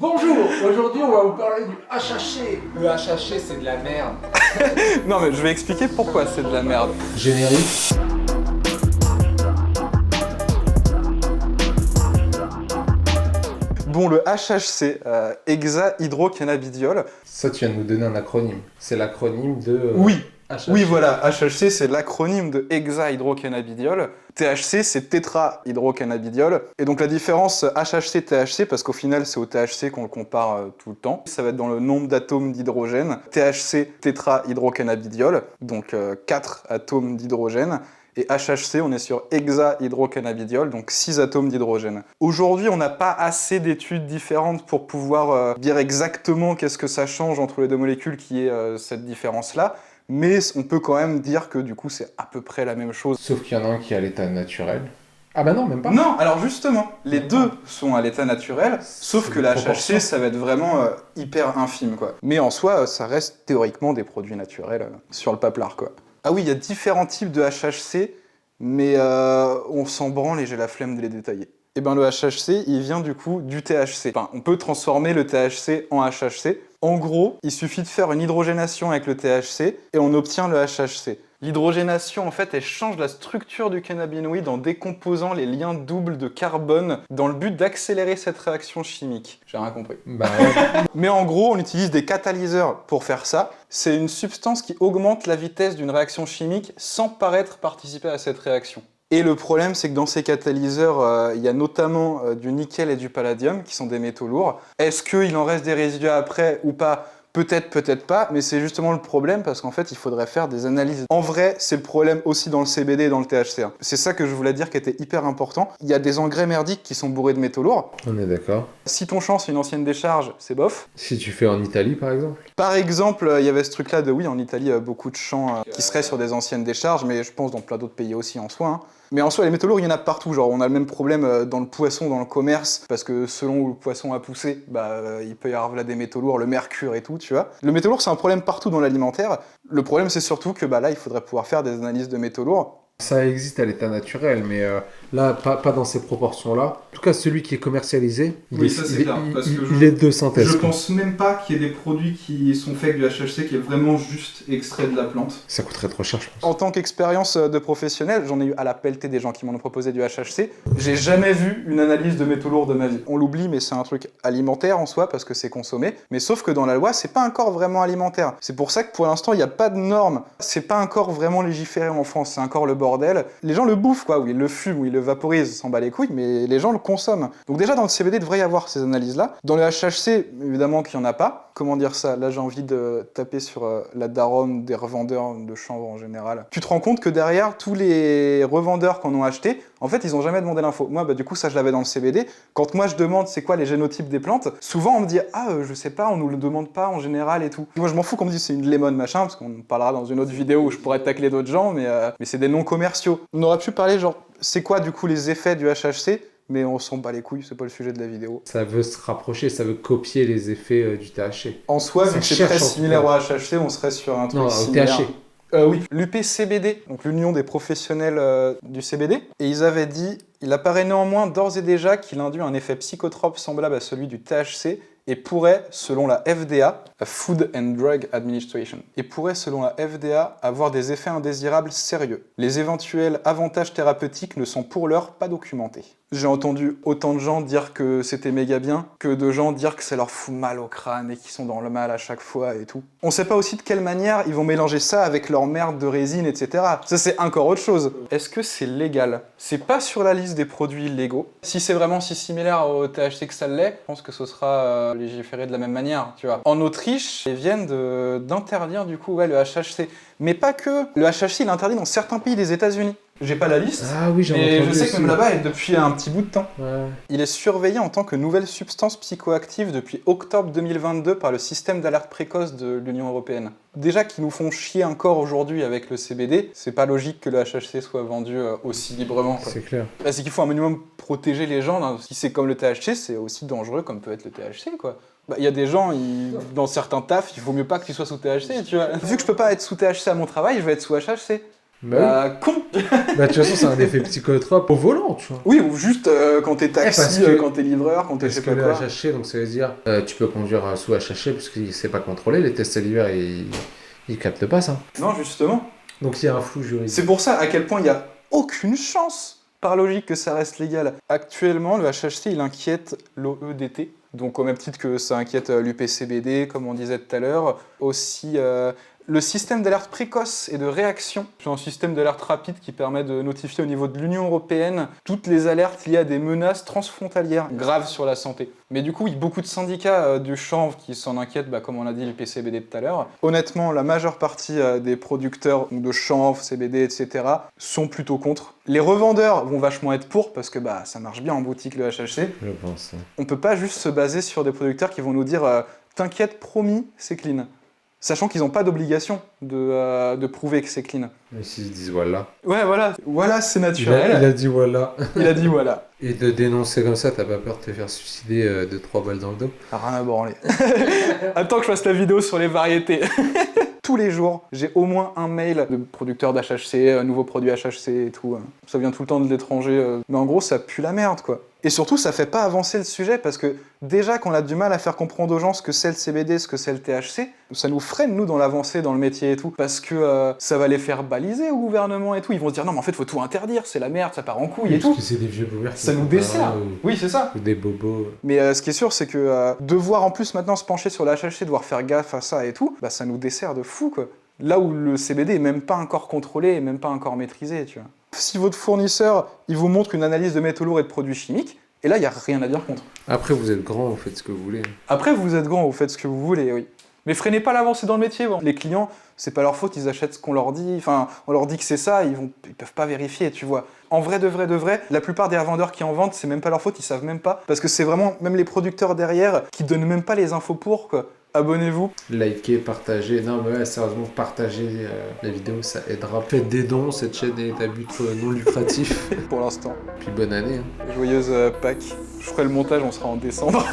Bonjour, aujourd'hui on va vous parler du HHC. Le HHC, c'est de la merde. Non mais je vais expliquer pourquoi c'est de la merde. Générique. Bon, le HHC, hexahydrocannabidiol. Ça, tu viens de nous donner un acronyme. C'est l'acronyme de... Oui, HHC. oui voilà, HHC c'est l'acronyme de hexahydrocannabidiol. THC c'est tétrahydrocannabidiol. Et donc la différence HHC-THC, parce qu'au final c'est au THC qu'on le compare tout le temps, ça va être dans le nombre d'atomes d'hydrogène. THC, tétrahydrocannabidiol, donc 4 atomes d'hydrogène. Et HHC, on est sur hexahydrocannabidiol, donc 6 atomes d'hydrogène. Aujourd'hui, on n'a pas assez d'études différentes pour pouvoir dire exactement qu'est-ce que ça change entre les deux molécules qui est cette différence-là, mais on peut quand même dire que du coup, c'est à peu près la même chose. Sauf qu'il y en a un qui est à l'état naturel. Ah bah non, même pas. Non, alors justement, les deux sont à l'état naturel, sauf que des la proportions. HHC, ça va être vraiment hyper infime, quoi. Mais en soi, ça reste théoriquement des produits naturels sur le paplard, quoi. Ah oui, il y a différents types de HHC, mais on s'en branle et j'ai la flemme de les détailler. Et bien le HHC, il vient du coup du THC. Enfin, on peut transformer le THC en HHC. En gros, il suffit de faire une hydrogénation avec le THC et on obtient le HHC. L'hydrogénation, en fait, elle change la structure du cannabinoïde en décomposant les liens doubles de carbone dans le but d'accélérer cette réaction chimique. J'ai rien compris. Bah ouais. Mais en gros, on utilise des catalyseurs pour faire ça. C'est une substance qui augmente la vitesse d'une réaction chimique sans paraître participer à cette réaction. Et le problème, c'est que dans ces catalyseurs, il y a notamment du nickel et du palladium, qui sont des métaux lourds. Est-ce qu'il en reste des résidus après ou pas ? Peut-être, peut-être pas, mais c'est justement le problème parce qu'en fait, il faudrait faire des analyses. En vrai, c'est le problème aussi dans le CBD et dans le THC. C'est ça que je voulais dire qui était hyper important. Il y a des engrais merdiques qui sont bourrés de métaux lourds. On est d'accord. Si ton champ, c'est une ancienne décharge, c'est bof. Si tu fais en Italie, par exemple. Par exemple, il y avait ce truc-là de, oui, en Italie, beaucoup de champs qui seraient sur des anciennes décharges, mais je pense dans plein d'autres pays aussi en soi. Hein. Mais en soi, les métaux lourds, il y en a partout. Genre, on a le même problème dans le poisson, dans le commerce, parce que selon où le poisson a poussé, il peut y avoir là des métaux lourds, le mercure et tout, tu vois. Le métaux lourd, c'est un problème partout dans l'alimentaire. Le problème, c'est surtout que là, il faudrait pouvoir faire des analyses de métaux lourds. Ça existe à l'état naturel, mais là, pas dans ces proportions-là. En tout cas, celui qui est commercialisé, il est de synthèse. Je quoi. pense même pas qu'il y ait des produits qui sont faits avec du HHC qui est vraiment juste extrait de la plante. Ça coûterait trop cher, je pense. En tant qu'expérience de professionnel, j'en ai eu à la pelletée des gens qui m'en ont proposé du HHC. J'ai jamais vu une analyse de métaux lourds de ma vie. On l'oublie, mais c'est un truc alimentaire en soi parce que c'est consommé. Mais sauf que dans la loi, c'est pas encore vraiment alimentaire. C'est pour ça que pour l'instant, il n'y a pas de normes. C'est pas encore vraiment légiféré en France. C'est encore le bordel. Les gens le bouffent, quoi. Ou ils le fument, ou ils le vaporisent, s'en bat les couilles, mais les gens le consomment. Donc déjà, dans le CBD, il devrait y avoir ces analyses-là. Dans le HHC, évidemment qu'il n'y en a pas. Comment dire ça ? Là, j'ai envie de taper sur la daronne des revendeurs de chanvre en général. Tu te rends compte que derrière, tous les revendeurs qu'on a acheté, en fait, ils ont jamais demandé l'info. Moi, du coup, ça, je l'avais dans le CBD. Quand moi, je demande c'est quoi les génotypes des plantes, souvent, on me dit « Ah, je sais pas, on nous le demande pas en général et tout. » Moi, je m'en fous qu'on me dise c'est une lemon machin, parce qu'on parlera dans une autre vidéo où je pourrais tacler d'autres gens, mais c'est des noms commerciaux. On aurait pu parler genre, c'est quoi, du coup, les effets du HHC ? Mais on s'en bat les couilles, c'est pas le sujet de la vidéo. Ça veut se rapprocher, ça veut copier les effets du THC. En soi, vu que c'est très similaire au HHC, on serait sur un truc Non, au similaire. THC. Oui, l'UPCBD, donc l'Union des professionnels du CBD, et ils avaient dit « Il apparaît néanmoins d'ores et déjà qu'il induit un effet psychotrope semblable à celui du THC et pourrait, selon la FDA, Food and Drug Administration, et pourrait, selon la FDA, avoir des effets indésirables sérieux. Les éventuels avantages thérapeutiques ne sont pour l'heure pas documentés. » J'ai entendu autant de gens dire que c'était méga bien, que de gens dire que ça leur fout mal au crâne et qu'ils sont dans le mal à chaque fois et tout. On sait pas aussi de quelle manière ils vont mélanger ça avec leur merde de résine, etc. Ça, c'est encore autre chose. Est-ce que c'est légal ? C'est pas sur la liste des produits illégaux. Si c'est vraiment si similaire au THC que ça l'est, je pense que ce sera légiféré de la même manière, tu vois. En Autriche, ils viennent d'interdire du coup le HHC. Mais pas que. Le HHC, il est interdit dans certains pays des États-Unis. J'ai pas la liste, Ah oui, j'en ai mais entendu je sais que aussi. même là-bas, elle est depuis un petit bout de temps. Ouais. Il est surveillé en tant que nouvelle substance psychoactive depuis octobre 2022 par le système d'alerte précoce de l'Union européenne. Déjà qu'ils nous font chier encore aujourd'hui avec le CBD, c'est pas logique que le HHC soit vendu aussi librement. Quoi. C'est clair. C'est qu'il faut un minimum protéger les gens. Hein. Si c'est comme le THC, c'est aussi dangereux comme peut être le THC, quoi. Il y a des gens, dans certains tafs, il vaut mieux pas que tu sois sous THC, tu vois. Vu que je peux pas être sous THC à mon travail, je vais être sous HHC. Bah, Con. bah, de toute façon, c'est un effet psychotrope au volant, tu vois. Oui, ou juste quand t'es taxi, parce que- quand t'es livreur, quand t'es je Parce sais que pas le quoi. HHC, donc ça veut dire tu peux conduire sous HHC parce que c'est pas contrôlé, les tests salivaires ils captent pas ça. Non, justement. Donc il y a un flou juridique. C'est pour ça à quel point il n'y a aucune chance, par logique, que ça reste légal. Actuellement, le HHC, il inquiète l'OEDT. Donc au même titre que ça inquiète l'UPCBD, comme on disait tout à l'heure. Aussi le système d'alerte précoce et de réaction. C'est un système d'alerte rapide qui permet de notifier au niveau de l'Union européenne toutes les alertes liées à des menaces transfrontalières graves sur la santé. Mais du coup, il y a beaucoup de syndicats du chanvre qui s'en inquiètent, comme on a dit, l'UPCBD tout à l'heure. Honnêtement, la majeure partie des producteurs de chanvre, CBD, etc. sont plutôt contre. Les revendeurs vont vachement être pour, parce que ça marche bien en boutique le HHC. Je pense. On peut pas juste se baser sur des producteurs qui vont nous dire t'inquiète, promis, c'est clean. Sachant qu'ils n'ont pas d'obligation de prouver que c'est clean. Mais s'ils disent voilà. Ouais, voilà, c'est Il naturel. a dit voilà. Il a dit voilà. Et de dénoncer comme ça, t'as pas peur de te faire suicider de 3 balles dans le dos? Rien à branler. Attends que je fasse la vidéo sur les variétés. Tous les jours, j'ai au moins un mail de producteurs d'HHC, nouveaux produits HHC et tout. Ça vient tout le temps de l'étranger. Mais en gros, ça pue la merde, quoi. Et surtout, ça fait pas avancer le sujet parce que déjà qu'on a du mal à faire comprendre aux gens ce que c'est le CBD, ce que c'est le THC, ça nous freine, nous, dans l'avancée, dans le métier et tout. Parce que ça va les faire baliser au gouvernement et tout. Ils vont se dire non, mais en fait, faut tout interdire, c'est la merde, ça part en couille et tout. Parce que c'est des vieux boomers. Ça nous dessert. Oui, c'est ça. Ou des bobos. Mais ce qui est sûr, c'est que devoir en plus maintenant se pencher sur la HHC, devoir faire gaffe à ça et tout, ça nous dessert de fou, quoi. Là où le CBD est même pas encore contrôlé, et même pas encore maîtrisé, tu vois. Si votre fournisseur, il vous montre une analyse de métaux lourds et de produits chimiques, et là, il n'y a rien à dire contre. Après, vous êtes grand, vous faites ce que vous voulez. Après, vous êtes grand, vous faites ce que vous voulez, oui. Mais freinez pas l'avancée dans le métier. Bon. Les clients, c'est pas leur faute, ils achètent ce qu'on leur dit. Enfin, on leur dit que c'est ça, ils peuvent pas vérifier, tu vois. En vrai, de vrai, la plupart des revendeurs qui en vendent, c'est même pas leur faute, ils savent même pas. Parce que c'est vraiment même les producteurs derrière qui donnent même pas les infos pour, quoi. Abonnez-vous. Likez, partagez. Non, mais ouais, sérieusement, partagez la vidéo, ça aidera. Faites des dons, cette chaîne est à but non lucratif. Pour l'instant. Puis bonne année. Hein. Joyeuse Pâques. Je ferai le montage, on sera en décembre.